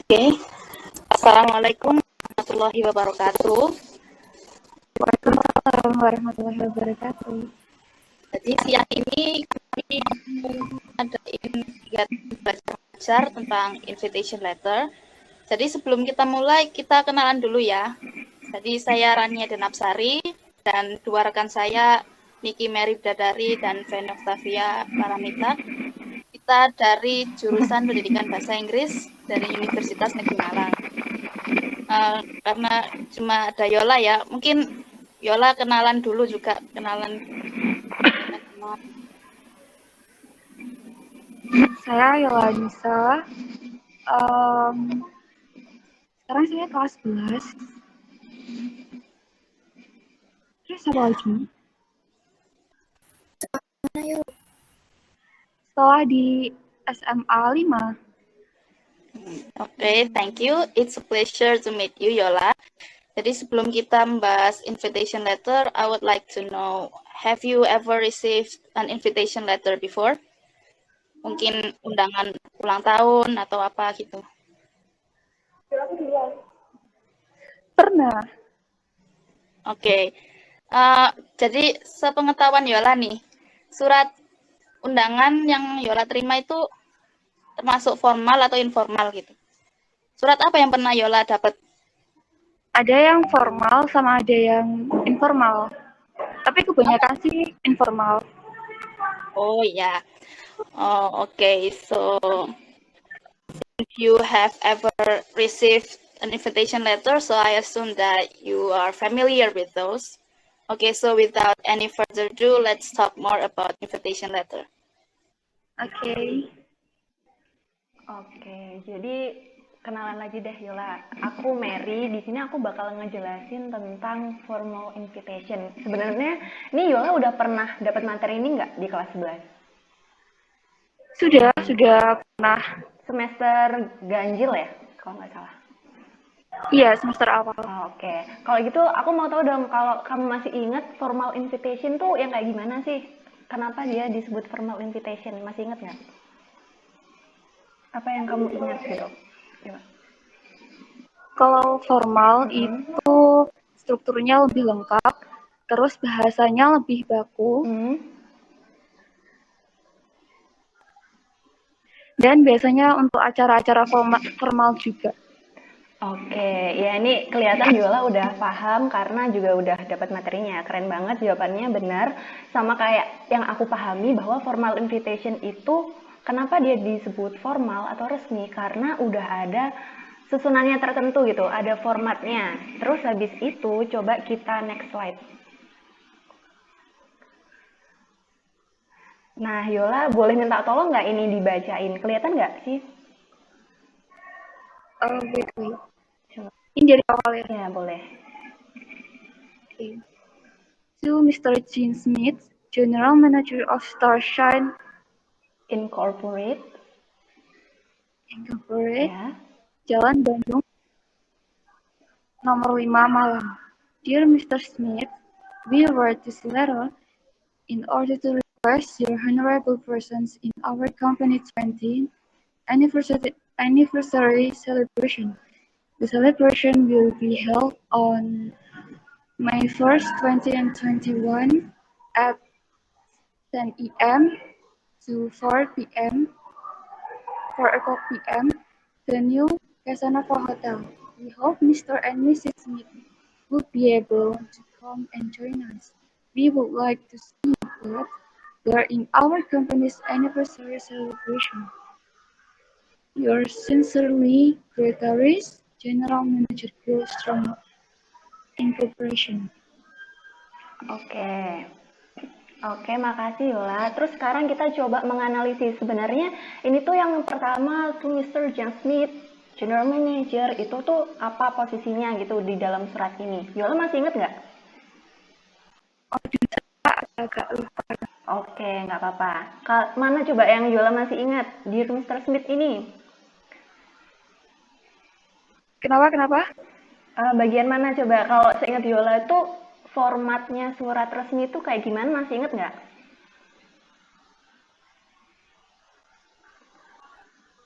Oke, Assalamualaikum warahmatullahi wabarakatuh. Waalaikumsalam warahmatullahi wabarakatuh. Jadi siang ini kami adain kegiatan belajar mengajar tentang invitation letter. Jadi sebelum kita mulai, kita kenalan dulu ya. Jadi saya Rania Denapsari dan dua rekan saya, Niki Mary Bidadari dan Feni Octavia Paramita. Kita dari jurusan Pendidikan Bahasa Inggris dari Universitas Negeri Malang. Karena cuma ada Yola ya, mungkin Yola kenalan dulu juga, kenalan. Saya Yolanisa. Sekarang saya kelas 11. Terus apa lagi? Sekolah di SMA 5. Oke, thank you. It's a pleasure to meet you, Yola. Jadi sebelum kita membahas invitation letter, I would like to know, have you ever received an invitation letter before? Mungkin undangan ulang tahun atau apa gitu. Pernah. Oke, jadi sepengetahuan Yola nih, surat undangan yang Yola terima itu termasuk formal atau informal gitu. Surat apa yang pernah Yola dapat? Ada yang formal sama ada yang informal. Tapi kebanyakan sih informal. Oh ya, oh okay. So if you have ever received an invitation letter, so I assume that you are familiar with those. Okay, so without any further ado, let's talk more about invitation letter. Oke. Oke, jadi kenalan lagi deh Yola. Aku Mary. Di sini aku bakal ngejelasin tentang formal invitation. Sebenarnya ini Yola udah pernah dapat materi ini nggak di kelas 11? Sudah pernah. Semester ganjil ya, kalau nggak salah. Iya, semester awal. Oke, kalau gitu aku mau tahu dong, kalau kamu masih ingat formal invitation tuh yang kayak gimana sih? Kenapa dia disebut formal invitation? Masih ingat nggak? Apa yang kamu ingat gitu? Coba. Kalau formal itu strukturnya lebih lengkap, terus bahasanya lebih baku, dan biasanya untuk acara-acara formal juga. Oke, ya ini kelihatan Yola udah paham karena juga udah dapat materinya. Keren banget jawabannya, benar. Sama kayak yang aku pahami bahwa formal invitation itu kenapa dia disebut formal atau resmi, karena udah ada susunannya tertentu gitu, ada formatnya. Terus habis itu coba kita next slide. Nah Yola boleh minta tolong nggak ini dibacain? Kelihatan nggak sih? Wait. Ini dari awal ya? Ya boleh. Okay. To Mr. Gene Smith, General Manager of Starshine Incorporate. Ya. Jalan Bandung, nomor 5 Malang. Dear Mr. Smith, we wrote this letter in order to request your honorable presence in our company 20th anniversary celebration. The celebration will be held on May 1st, 2021 at 10 a.m. to 4 p.m. 4 o'clock p.m. Venue Casanova Hotel. We hope Mr. and Mrs. Smith would be able to come and join us. We would like to see you both there in our company's anniversary celebration. Yours sincerely, Greta Rees, General Manager Growstrong Incorporation. Oke, makasih Yola. Terus sekarang kita coba menganalisis sebenarnya ini tuh yang pertama tuh Mr. John Smith, General Manager, itu tuh apa posisinya gitu di dalam surat ini. Yola masih ingat nggak? Agak lupa. Oke, nggak apa-apa. Mana coba yang Yola masih ingat di Mr. Smith ini? Kenapa? Bagian mana coba? Kalau seingat Yola itu formatnya surat resmi itu kayak gimana? Masih ingat nggak?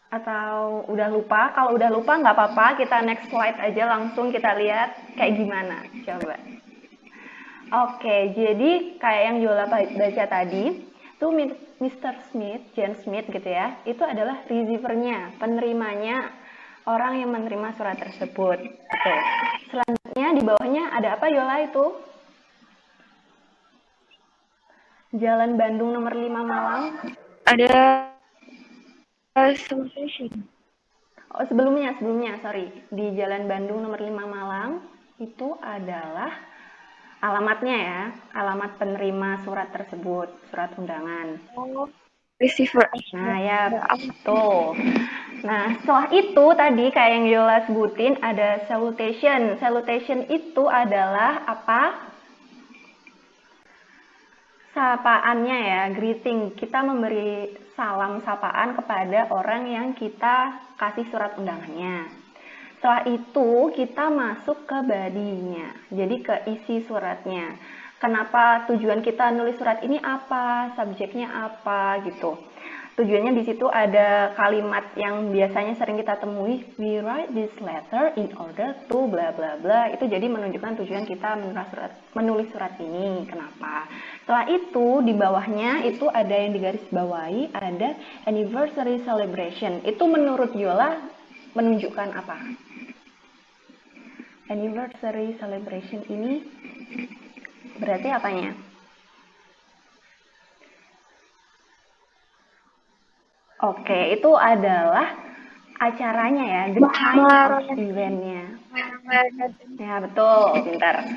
Atau udah lupa? Kalau udah lupa nggak apa-apa, kita next slide aja langsung kita lihat kayak gimana. Coba. Oke, jadi kayak yang Yola baca tadi, tuh Mr. Smith, John Smith gitu ya, itu adalah receiver-nya, penerimanya, orang yang menerima surat tersebut. Gitu. Selanjutnya di bawahnya ada apa Yola itu? Jalan Bandung nomor 5 Malang. Ada salutation. Oh, sebelumnya, sorry. Di Jalan Bandung nomor 5 Malang, itu adalah alamatnya ya, alamat penerima surat tersebut, surat undangan. Oh, receiver. Nah ya, tuh. Nah, setelah itu tadi kayak yang Yola sebutin ada salutation. Salutation itu adalah apa? Sapaannya ya, greeting. Kita memberi salam sapaan kepada orang yang kita kasih surat undangannya. Setelah itu kita masuk ke bodinya, jadi ke isi suratnya. Kenapa tujuan kita nulis surat ini apa, subjeknya apa gitu. Tujuannya di situ ada kalimat yang biasanya sering kita temui, we write this letter in order to bla bla bla. Itu jadi menunjukkan tujuan kita menulis surat ini. Kenapa? Setelah itu di bawahnya itu ada yang digaris bawahi, ada anniversary celebration. Itu menurut Yola menunjukkan apa? Anniversary celebration ini berarti apanya? Oke, itu adalah acaranya ya, the time of event-nya. Ya, betul, pintar.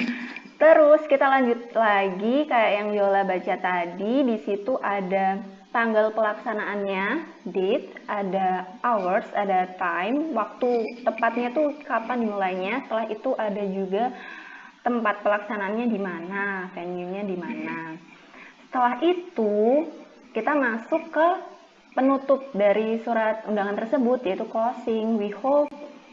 Terus kita lanjut lagi kayak yang Yola baca tadi, di situ ada tanggal pelaksanaannya, date, ada hours, ada time, waktu tepatnya tuh kapan dimulainya. Setelah itu ada juga tempat pelaksanaannya di mana, venue-nya di mana. Setelah itu kita masuk ke penutup dari surat undangan tersebut, yaitu closing. We hope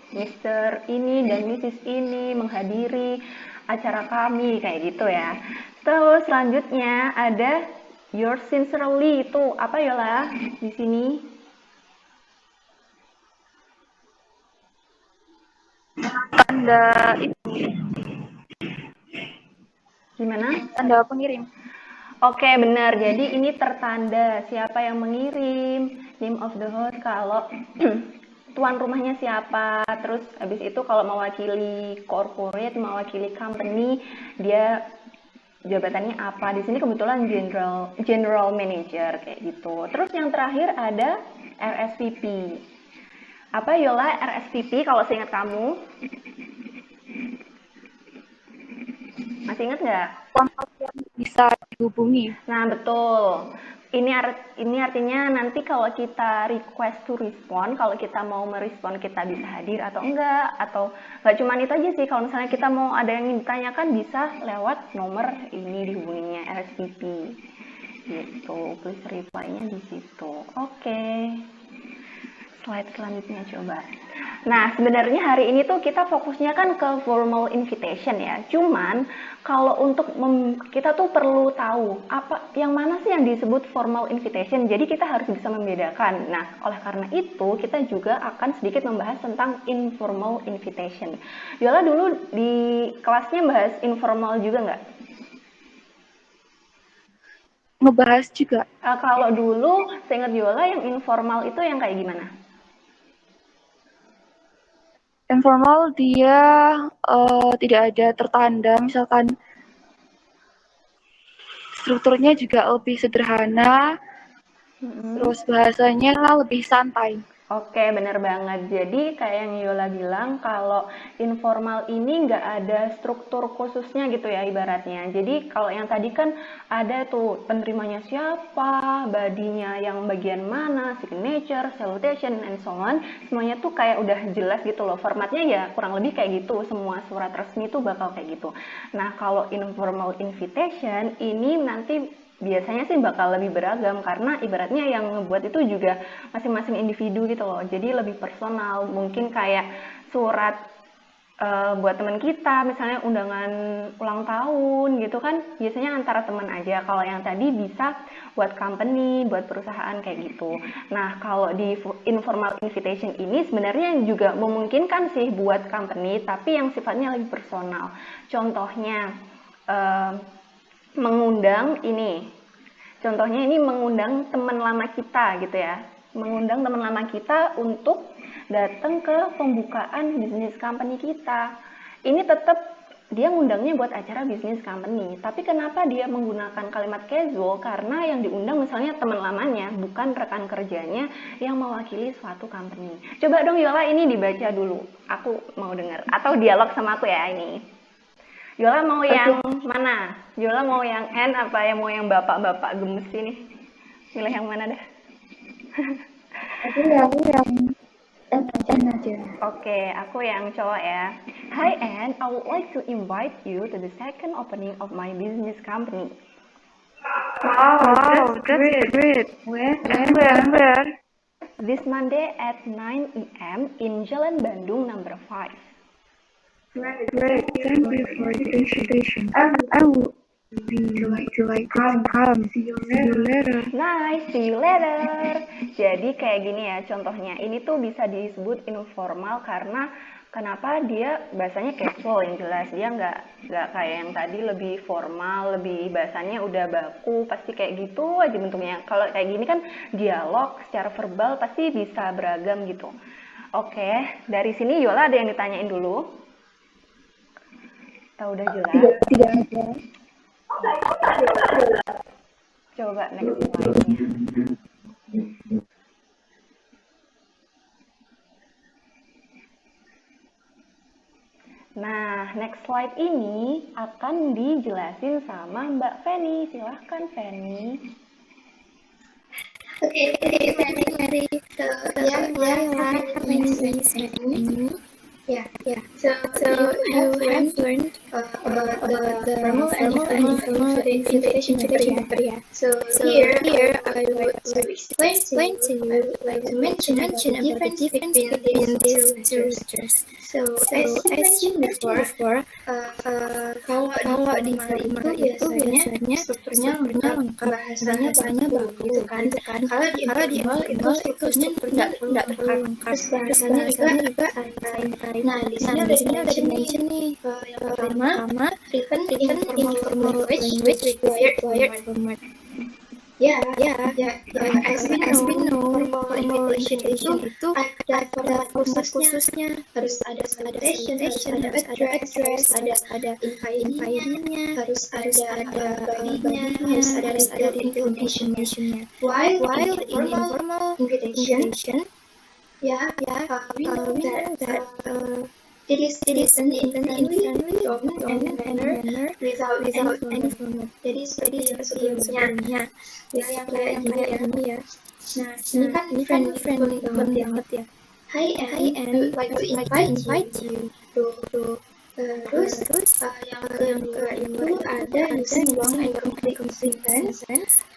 Mr. ini dan Mrs. ini menghadiri acara kami, kayak gitu ya. Terus selanjutnya ada yours sincerely, itu apa Yola di sini? Tanda itu. Gimana? Tanda pengirim. Oke, benar. Jadi ini tertanda siapa yang mengirim, name of the host kalau tuan rumahnya siapa. Terus habis itu kalau mewakili corporate, mewakili company, dia jabatannya apa. Di sini kebetulan general manager kayak gitu. Terus yang terakhir ada RSVP. Apa Yola RSVP kalau seingat kamu? Masih ingat nggak? Kontak yang bisa dihubungi. Nah, betul. Ini artinya nanti kalau kita request to respond, kalau kita mau merespon kita bisa hadir atau enggak, atau nggak cuma itu aja sih, kalau misalnya kita mau ada yang ditanyakan bisa lewat nomor ini dihubunginya RSVP. Gitu, please reply-nya di situ. Oke. Slide selanjutnya coba. Nah, sebenarnya hari ini tuh kita fokusnya kan ke formal invitation ya. Cuman kalau untuk kita tuh perlu tahu apa yang mana sih yang disebut formal invitation. Jadi kita harus bisa membedakan. Nah, oleh karena itu kita juga akan sedikit membahas tentang informal invitation. Yola dulu di kelasnya bahas informal juga nggak? Ngebahas juga. Kalau dulu, seingat Yola yang informal itu yang kayak gimana? Informal dia tidak ada tertanda, misalkan strukturnya juga lebih sederhana, terus bahasanya lebih santai. Oke, bener banget. Jadi kayak yang Yola bilang, kalau informal ini nggak ada struktur khususnya gitu ya ibaratnya. Jadi kalau yang tadi kan ada tuh penerimanya siapa, badinya yang bagian mana, signature, salutation, and so on. Semuanya tuh kayak udah jelas gitu loh. Formatnya ya kurang lebih kayak gitu. Semua surat resmi tuh bakal kayak gitu. Nah, kalau informal invitation ini nanti biasanya sih bakal lebih beragam karena ibaratnya yang ngebuat itu juga masing-masing individu gitu loh. Jadi lebih personal, mungkin kayak surat buat teman kita, misalnya undangan ulang tahun gitu kan, biasanya antara teman aja. Kalau yang tadi bisa buat company, buat perusahaan kayak gitu. Nah, kalau di informal invitation ini sebenarnya juga memungkinkan sih buat company, tapi yang sifatnya lebih personal. Contohnya, mengundang ini. Contohnya ini mengundang teman lama kita gitu ya. Mengundang teman lama kita untuk datang ke pembukaan bisnis company kita. Ini tetap dia ngundangnya buat acara bisnis company. Tapi kenapa dia menggunakan kalimat casual? Karena yang diundang misalnya teman lamanya, bukan rekan kerjanya yang mewakili suatu company. Coba dong Yola ini dibaca dulu. Aku mau dengar. Atau dialog sama aku ya ini. Yola mau yang mana? Yola mau yang N apa yang mau yang bapak-bapak gemes ini? Pilih yang mana dah? Aku yang N aja. Oke, aku yang cowok ya. Hi Anne, I would like to invite you to the second opening of my business company. Wow, that's great. Where? This Monday at 9 a.m. in Jalan Bandung number 5. Great. Thank you for the invitation. I would like come. See you later. Nice, see you later. Jadi kayak gini ya contohnya. Ini tuh bisa disebut informal karena kenapa dia bahasanya casual yang jelas. Dia nggak kayak yang tadi lebih formal, lebih bahasanya udah baku, pasti kayak gitu aja bentuknya. Kalau kayak gini kan dialog secara verbal pasti bisa beragam gitu. Oke, dari sini Yola ada yang ditanyain dulu? Atau udah jelas? Tidak ada. Coba next slide-nya. Nah, next slide ini akan dijelasin sama Mbak Feni. Silahkan Feni. Okay, Mary. So, yeah. So you have learned about the formal and informal invitation method. Yeah. So here I would like to explain to you. I would like to mention about the difference between these two lectures. So as you before, kalau di formal itu biasanya strukturnya lengkap, bahasanya baku gitu kan. Kalau di awal itu strukturnya tidak terlalu lengkap, bahasanya juga santai. Nah, di sini udah di-mention nih yang pertama, written informal language required format. Ya, as we know, formal invitation itu ada format khususnya, harus ada salutation, harus ada address, ada invite-nya, harus ada body-nya, harus ada information-nya. While in informal invitation, we know that it is written in friendly tone and manner without any format. Jadi seperti yang sebelumnya, yang kayak gini ya. Nah, ini kan friendly banget ya. Hi Anne, I would like to invite you to terus yang kedua itu ada using long and complete sentence,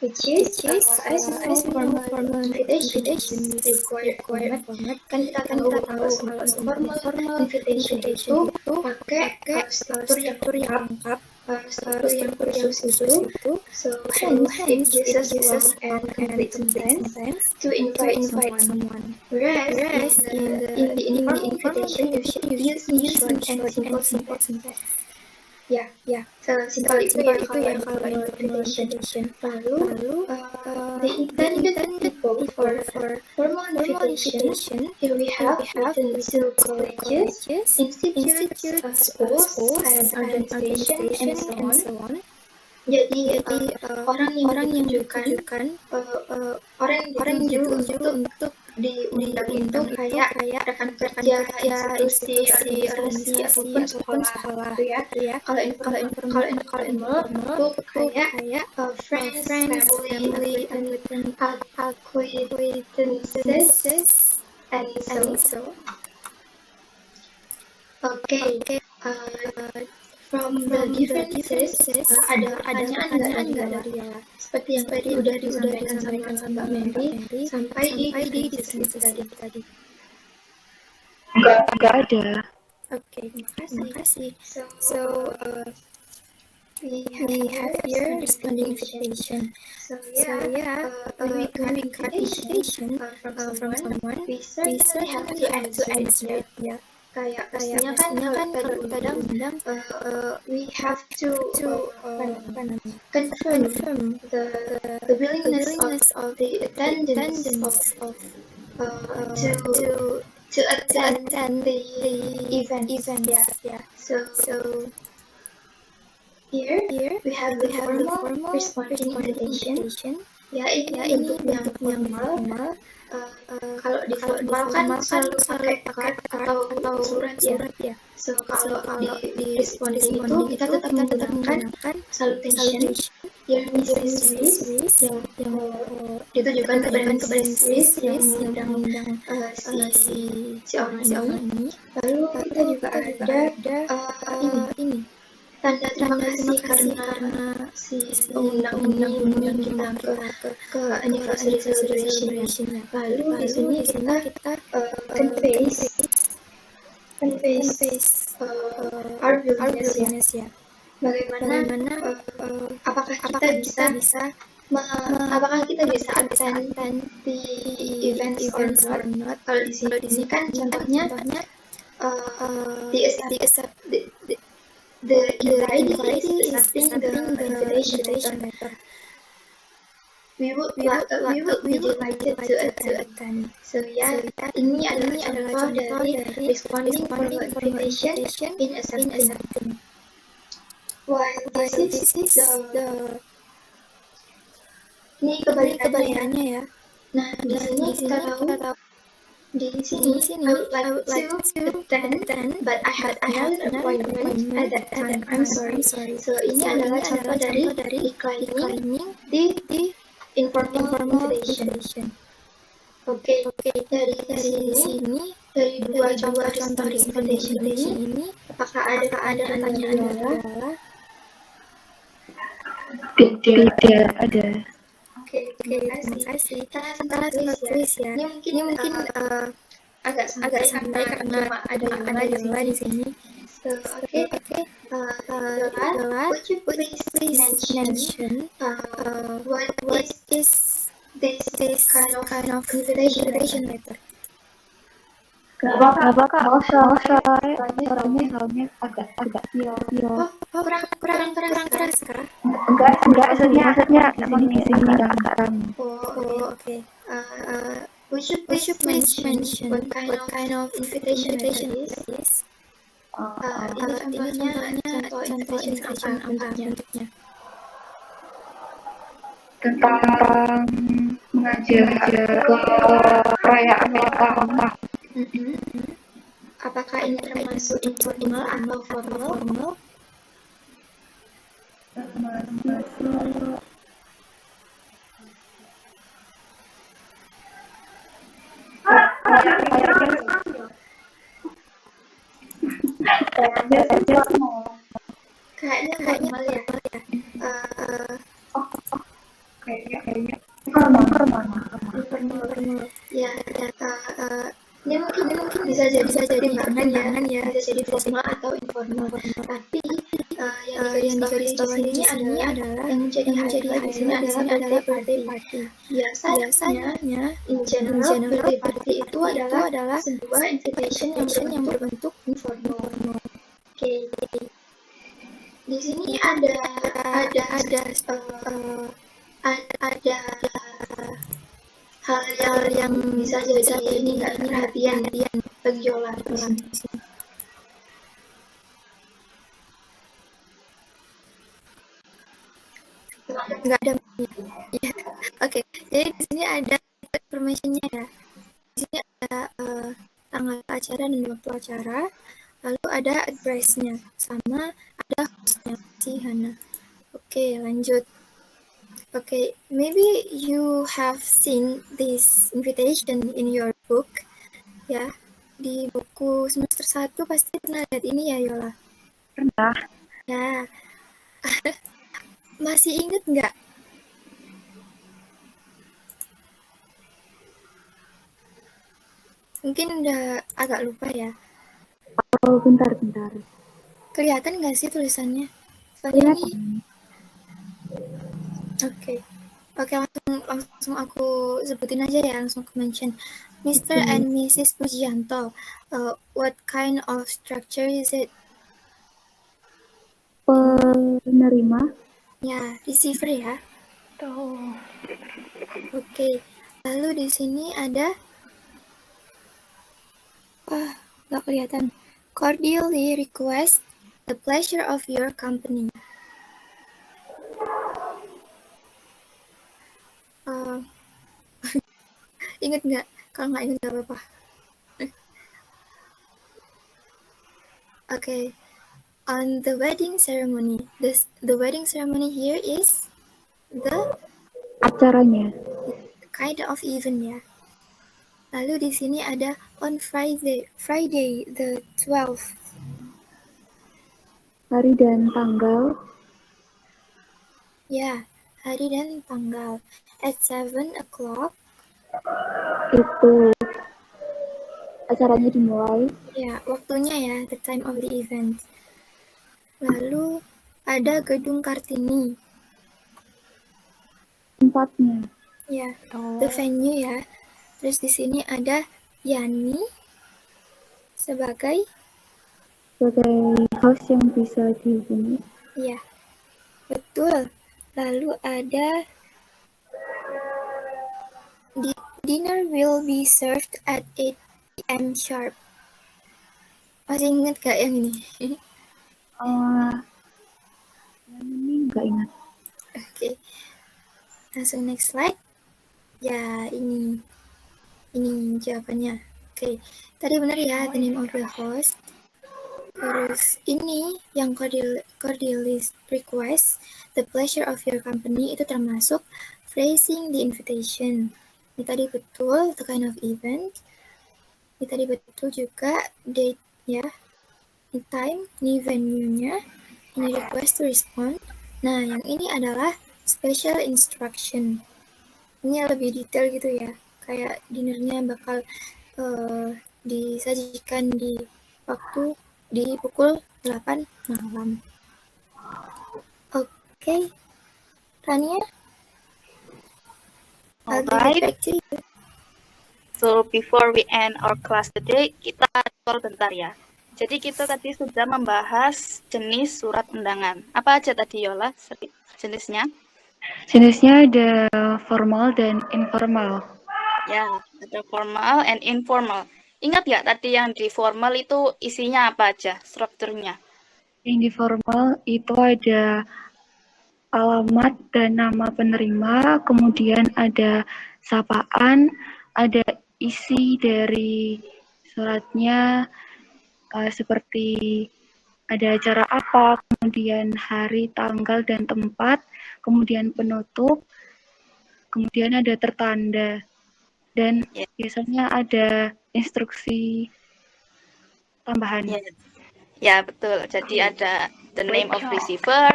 which is as formal invitation required format. Kan kita tahu kalau formal invitation itu pakai struktur yang lengkap, struktur yang khusus itu. So hence it uses long and complete sentence to invite someone. Whereas in the informal invitation you should use short and simple sentence. Ya. So simple itu ya kalau invitation. Lalu then both for formal invitation. Here we have the Brazil colleges, institutes, schools, and organization and so on. Jadi orang yang ditujukan orang yang dituju untuk diundang itu kayak rekan kerja, institusi, organisasi ataupun sekolah gitu ya. Kalau informal itu kayak friends, family, and acquaintances and so. Okay. From the differences, ada pertanyaan nggak dari ya? Seperti yang tadi udah disampaikan sama Mbak Mary, sampai di diskusi tadi. Nggak ada. Oke, terima kasih. So, We have here responding invitation. So So yeah, when we got got invitation invitation from from someone, we we certainly have to answer it. answer it. Ya, Kayak kayak pastinya kan pastinya kan kalau kalau kita diundang, we have to apa namanya, confirm confirm the the willingness willingness of of the attendance of to attend attend the the events. events. Yeah. So So here here we have we the have the formal formal responding invitation. invitation. Ya ini Ya, ini bentuk yang bentuk yang formal. formal. Kalau di formal kan selalu pakai card atau surat ya. ya. So kalau di di responding itu kita tetap menggunakan salutation. Your Mrs. Swiss yang ditujukan kepada Mrs. Swiss yang mengundang si orang ini. Lalu kita juga ada ini tanda terima kasih karena si pengundang ini mengundang kita ke anniversary celebration. Lalu di sini kita conveys our willingness ya. Bagaimana apakah kita bisa attend the events or not? Kalau di sini kan contohnya the invite is accepting the invitation letter. We would be delighted to attend. So ya, ini adalah contoh dari responding formal invitation in accepting. While this is ini kebalikannya ya. Nah, di sini kita tahu di sini I would like to attend, but I have another appointment at that time. I'm sorry. So ini adalah contoh dari declining the informal invitation. Oke. Dari sini dari dua contoh responding invitation ini, apakah ada pertanyaan? Tidak ada. Oke, terima kasih. Kita langsung tulis ya. Ini mungkin agak santai karena ada Yola di sini. So, oke. Yola, would you please mention what is this kind of invitation letter? Gak apa kak, soalnya agak Kurang keras kah? enggak maksudnya di sini agak rame. Oke. Would you please mention what kind of invitation letter is? Ini contoh invitation apa bentuknya? Tentang mengajak ke perayaan kota. Apakah ini termasuk informal atau formal? Kayaknya formal ya. Kayaknya formal. Ya. Ini mungkin bisa jadi pertimbangan ya. Bisa jadi formal atau informal. Tapi yang digarisbawahi di sini adalah yang menjadi highlight di sini adalah birthday party. Biasanya in general birthday party itu adalah sebuah invitation yang berbentuk informal. Oke. Di sini ada hal yang bisa jadi ini nggak perhatian bagi Yola di sini. Nggak ada. Ya. Oke. Jadi di sini ada informationnya ya. Di sini ada tanggal acara dan waktu acara. Lalu ada address-nya sama ada host-nya si Hana. Oke, lanjut. Okay, maybe you have seen this invitation in your book, ya. Di buku semester 1 pasti pernah lihat ini ya, Yola? Pernah. Ya. Masih inget nggak? Mungkin udah agak lupa ya. Oh, bentar. Kelihatan nggak sih tulisannya? Soalnya ini. Oke, langsung aku sebutin aja ya, langsung aku mention. Mr. and Mrs. Pujianto, what kind of structure is it? Penerima. Ya, receiver ya. Tuh. Oke, lalu di sini ada, nggak kelihatan. Cordially request the pleasure of your company. Ingat nggak? Kalau nggak ingat nggak apa-apa. Okay. On the wedding ceremony, the wedding ceremony here is the Acaranya. kind of event ya. Lalu di sini ada on Friday the 12th. Hari dan tanggal. Ya, hari dan tanggal. At 7 o'clock. Itu acaranya dimulai. Ya, waktunya ya, the time of the event. Lalu ada gedung Kartini. Tempatnya. Ya, the venue ya. Terus di sini ada Yani sebagai host yang bisa dihubungi. ya, betul. Lalu ada dinner will be served at 8 p.m. sharp. Masih ingat gak yang ini? Yang ini nggak ingat. Oke. Langsung next slide. Ya, ini jawabannya. Oke. Tadi benar ya, the name of the host. Terus ini yang cordially request the pleasure of your company itu termasuk phrasing the invitation. Ini tadi betul, the kind of event. Ini tadi betul juga date ya. Ini time, ini venue-nya, ini request to respond. Nah, yang ini adalah special instruction. Ini lebih detail gitu ya. Kayak dinnernya bakal disajikan di waktu di pukul 8 malam. Oke. Rania? I'll give it back to you. So before we end our class today, kita call bentar ya. Jadi kita tadi sudah membahas jenis surat undangan. Apa aja tadi Yola jenisnya? Jenisnya ada formal dan informal. Ya, ada formal and informal. Ingat ya tadi yang di formal itu isinya apa aja, strukturnya? Yang di formal itu ada alamat dan nama penerima, kemudian ada sapaan, ada isi dari suratnya seperti ada acara apa, kemudian hari, tanggal, dan tempat, kemudian penutup, kemudian ada tertanda, dan biasanya ada instruksi tambahan. Ya, betul. Jadi ada the name of receiver,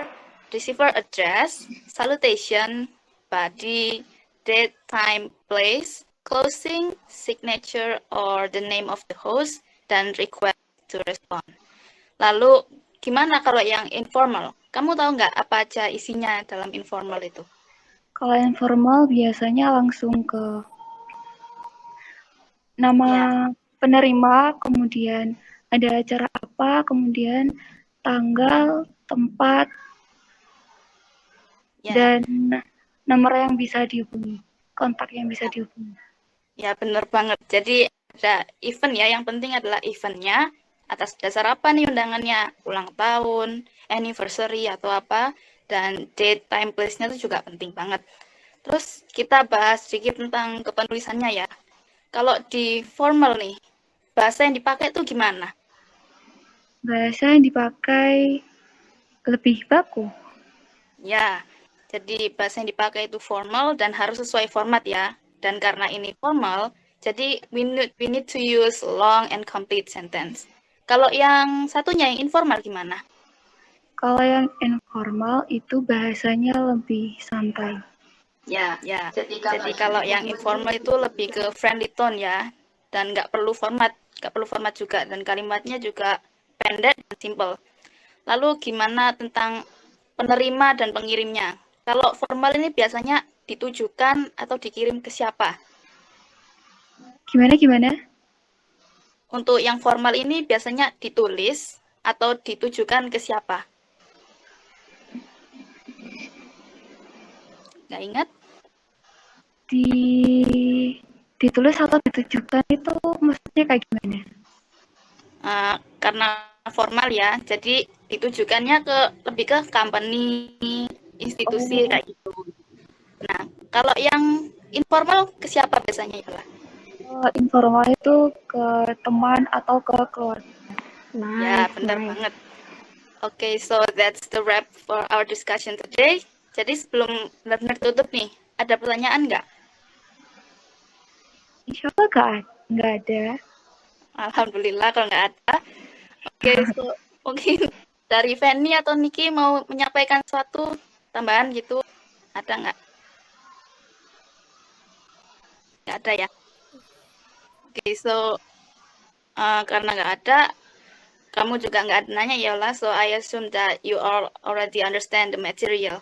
receiver address, salutation, body, date, time, place, closing, signature, or the name of the host, dan request to respond. Lalu, gimana kalau yang informal? Kamu tahu nggak apa aja isinya dalam informal itu? Kalau informal biasanya langsung ke nama penerima, kemudian ada acara apa, kemudian tanggal, tempat, dan nomor yang bisa dihubungi, kontak yang bisa dihubungi. Ya, benar banget. Jadi ada event ya, yang penting adalah eventnya, atas dasar apa nih undangannya, ulang tahun, anniversary atau apa, dan date, time, place-nya itu juga penting banget. Terus kita bahas sedikit tentang kepenulisannya ya. Kalau di formal nih, bahasa yang dipakai itu gimana? Bahasa yang dipakai lebih baku. Ya, jadi bahasa yang dipakai itu formal dan harus sesuai format ya. Dan karena ini formal, jadi we need to use long and complete sentence. Kalau yang satunya, yang informal gimana? Kalau yang informal itu bahasanya lebih santai. Ya. Jadi kalau yang informal itu lebih ke friendly tone ya, dan nggak perlu format juga, dan kalimatnya juga pendek dan simple. Lalu gimana tentang penerima dan pengirimnya? Kalau formal ini biasanya ditujukan atau dikirim ke siapa? Gimana? Untuk yang formal ini biasanya ditulis atau ditujukan ke siapa? Nggak ingat? Ditulis atau ditujukan itu maksudnya kayak gimana? Karena formal ya, jadi ditujukannya lebih ke company, institusi kayak gitu. Nah, kalau yang informal ke siapa biasanya ya? Informal itu ke teman atau ke keluarga. Ya, Nice, benar nice. banget. Okay, so that's the wrap for our discussion today. Jadi sebelum benar-benar tutup nih, ada pertanyaan nggak? Insya Allah nggak ada. Alhamdulillah kalau nggak ada. Oke, so mungkin dari Fanny atau Niki mau menyampaikan suatu tambahan gitu, ada nggak? Nggak ada ya? Oke, so karena nggak ada, kamu juga nggak ada nanya ya lah, so I assume that you all already understand the material.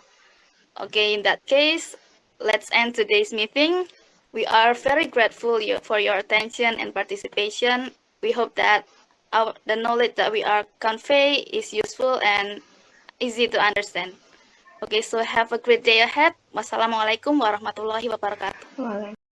Okay, in that case, let's end today's meeting. We are very grateful for your attention and participation. We hope that the knowledge that we are convey is useful and easy to understand. Okay, so have a great day ahead. Wassalamualaikum warahmatullahi wabarakatuh. Waalaikumsalam.